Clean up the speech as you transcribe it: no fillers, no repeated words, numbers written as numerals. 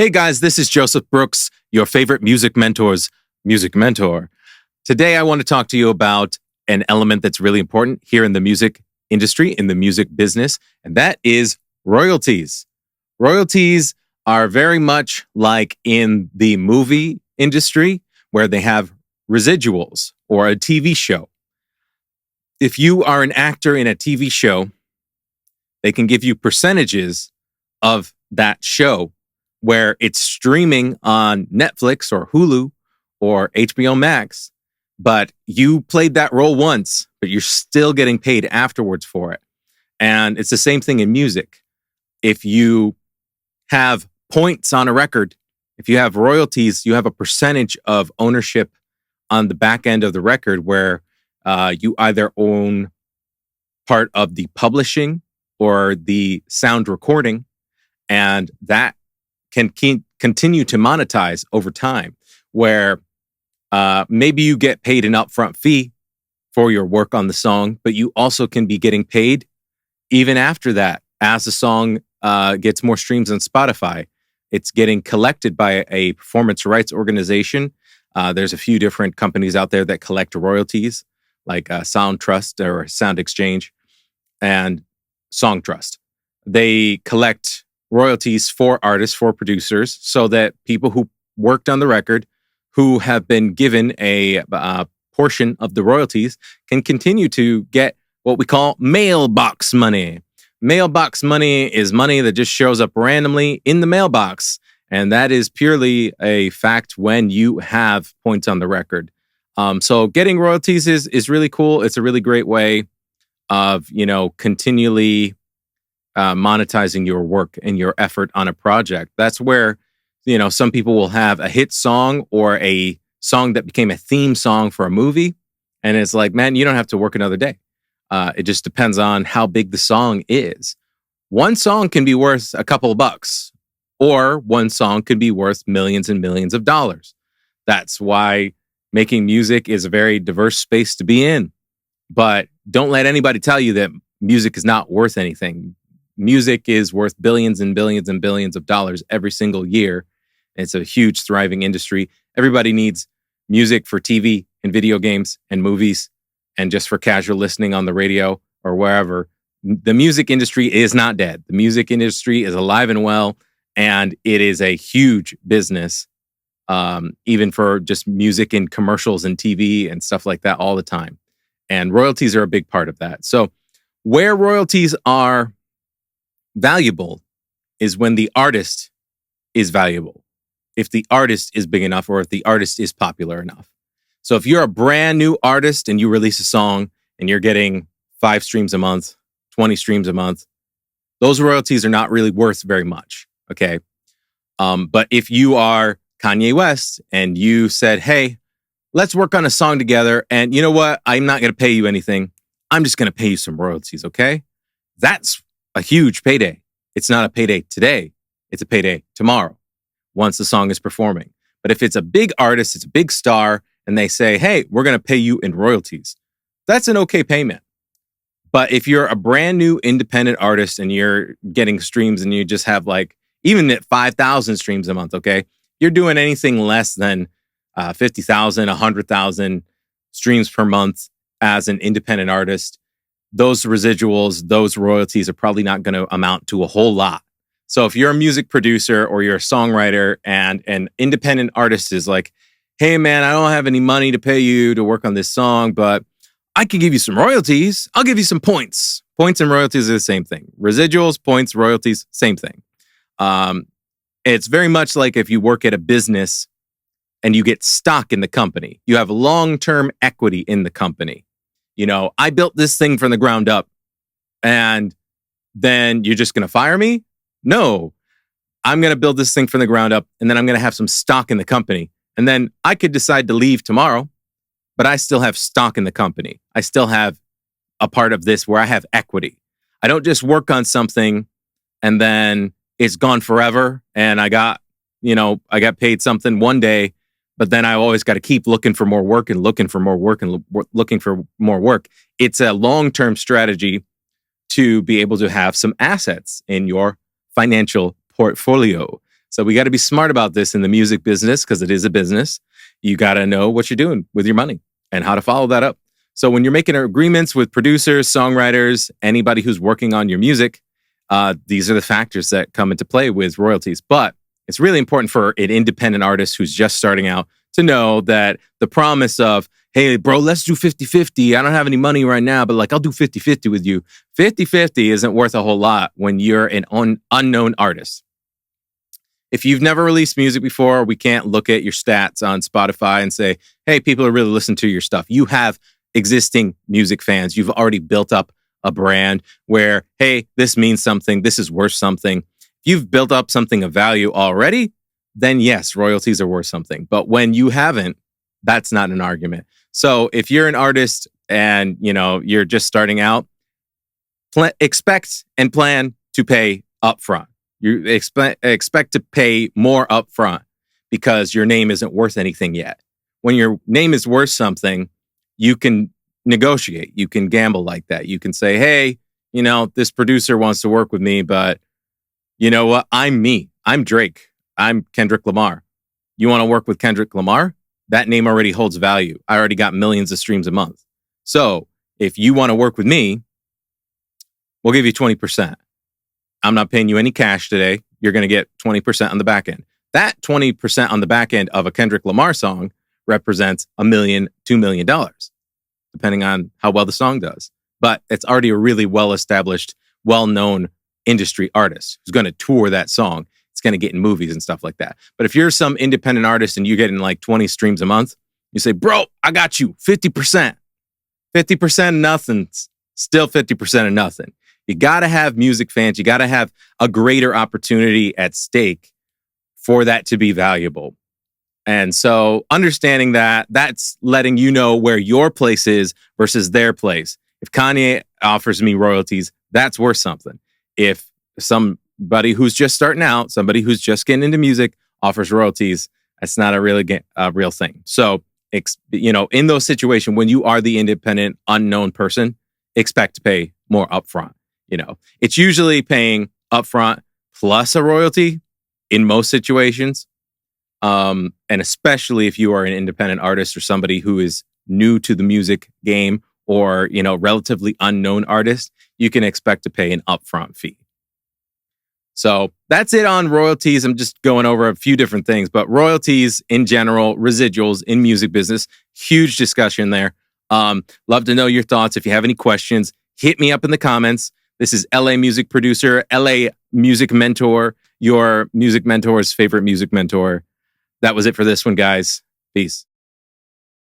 Hey guys, this is Joseph Brooks, your favorite music mentor's music mentor. Today I want to talk to you about an element that's really important here in the music industry, in the music business, and that is royalties. Royalties are very much like in the movie industry where they have residuals or a TV show. If you are an actor in a TV show, they can give you percentages of that show where it's streaming on Netflix or Hulu or HBO Max, but you played that role once, but you're still getting paid afterwards for it. And it's the same thing in music. If you have points on a record, if you have royalties, you have a percentage of ownership on the back end of the record where you either own part of the publishing or the sound recording, and that can continue to monetize over time, where maybe you get paid an upfront fee for your work on the song, but you also can be getting paid even after that as the song gets more streams on Spotify. It's getting collected by a performance rights organization. There's a few different companies out there that collect royalties, like Sound Trust or Sound Exchange and Song Trust. They collect royalties for artists, for producers, so that people who worked on the record, who have been given a portion of the royalties, can continue to get what we call mailbox money. Mailbox money is money that just shows up randomly in the mailbox. And that is purely a fact when you have points on the record. So getting royalties is really cool. It's a really great way of, continually monetizing your work and your effort on a project. That's where, some people will have a hit song or a song that became a theme song for a movie. And it's like, man, you don't have to work another day. It just depends on how big the song is. One song can be worth a couple of bucks, or one song could be worth millions and millions of dollars. That's why making music is a very diverse space to be in. But don't let anybody tell you that music is not worth anything. Music is worth billions and billions and billions of dollars every single year. It's a huge, thriving industry. Everybody needs music for TV and video games and movies and just for casual listening on the radio or wherever. The music industry is not dead. The music industry is alive and well, and it is a huge business, even for just music and commercials and TV and stuff like that all the time. And royalties are a big part of that. So where royalties are valuable is when the artist is valuable. If the artist is big enough or if the artist is popular enough. So if you're a brand new artist and you release a song and you're getting 5 streams a month, 20 streams a month, those royalties are not really worth very much. Okay. But if you are Kanye West and you said, hey, let's work on a song together, and you know what? I'm not going to pay you anything. I'm just going to pay you some royalties. Okay. That's a huge payday. It's not a payday today. It's a payday tomorrow once the song is performing. But if it's a big artist, it's a big star, and they say, hey, we're going to pay you in royalties, that's an okay payment. But if you're a brand new independent artist and you're getting streams and you just have even at 5,000 streams a month, okay, you're doing anything less than 50,000, 100,000 streams per month as an independent artist, those residuals, those royalties are probably not going to amount to a whole lot. So if you're a music producer or you're a songwriter and an independent artist is like, hey man, I don't have any money to pay you to work on this song, but I can give you some royalties. I'll give you some points. Points and royalties are the same thing. Residuals, points, royalties, same thing. It's very much like if you work at a business and you get stock in the company. You have long-term equity in the company. I built this thing from the ground up, and then you're just going to fire me? No, I'm going to build this thing from the ground up, and then I'm going to have some stock in the company. And then I could decide to leave tomorrow, but I still have stock in the company. I still have a part of this where I have equity. I don't just work on something and then it's gone forever. And I got paid something one day, but then I always got to keep looking for more work and looking for more work and looking for more work. It's a long-term strategy to be able to have some assets in your financial portfolio. So we got to be smart about this in the music business because it is a business. You got to know what you're doing with your money and how to follow that up. So when you're making agreements with producers, songwriters, anybody who's working on your music, these are the factors that come into play with royalties. But it's really important for an independent artist who's just starting out to know that the promise of, hey, bro, let's do 50-50. I don't have any money right now, but like I'll do 50-50 with you. 50-50 isn't worth a whole lot when you're an unknown artist. If you've never released music before, we can't look at your stats on Spotify and say, hey, people are really listening to your stuff. You have existing music fans. You've already built up a brand where, hey, this means something. This is worth something. If you've built up something of value already, then yes, royalties are worth something. But when you haven't, that's not an argument. So if you're an artist and, you're just starting out, expect and plan to pay upfront. You expect to pay more upfront because your name isn't worth anything yet. When your name is worth something, you can negotiate. You can gamble like that. You can say, hey, this producer wants to work with me, but you know what? I'm me. I'm Drake. I'm Kendrick Lamar. You want to work with Kendrick Lamar? That name already holds value. I already got millions of streams a month. So if you want to work with me, we'll give you 20%. I'm not paying you any cash today. You're going to get 20% on the back end. That 20% on the back end of a Kendrick Lamar song represents $1 million, $2 million, depending on how well the song does. But it's already a really well-established, well-known industry artist who's going to tour that song. It's going to get in movies and stuff like that. But if you're some independent artist and you're getting like 20 streams a month, you say, bro, I got you 50%. 50% of nothing's still 50% of nothing. You got to have music fans. You got to have a greater opportunity at stake for that to be valuable. And so understanding that, that's letting you know where your place is versus their place. If Kanye offers me royalties, that's worth something. If somebody who's just starting out, somebody who's just getting into music offers royalties, that's not a real thing. So, in those situations, when you are the independent, unknown person, expect to pay more upfront. It's usually paying upfront plus a royalty in most situations. And especially if you are an independent artist or somebody who is new to the music game or, relatively unknown artist, you can expect to pay an upfront fee. So that's it on royalties. I'm just going over a few different things, but royalties in general, residuals in music business, huge discussion there. Love to know your thoughts. If you have any questions, hit me up in the comments. This is LA Music Producer, LA Music Mentor, your music mentor's favorite music mentor. That was it for this one, guys. Peace.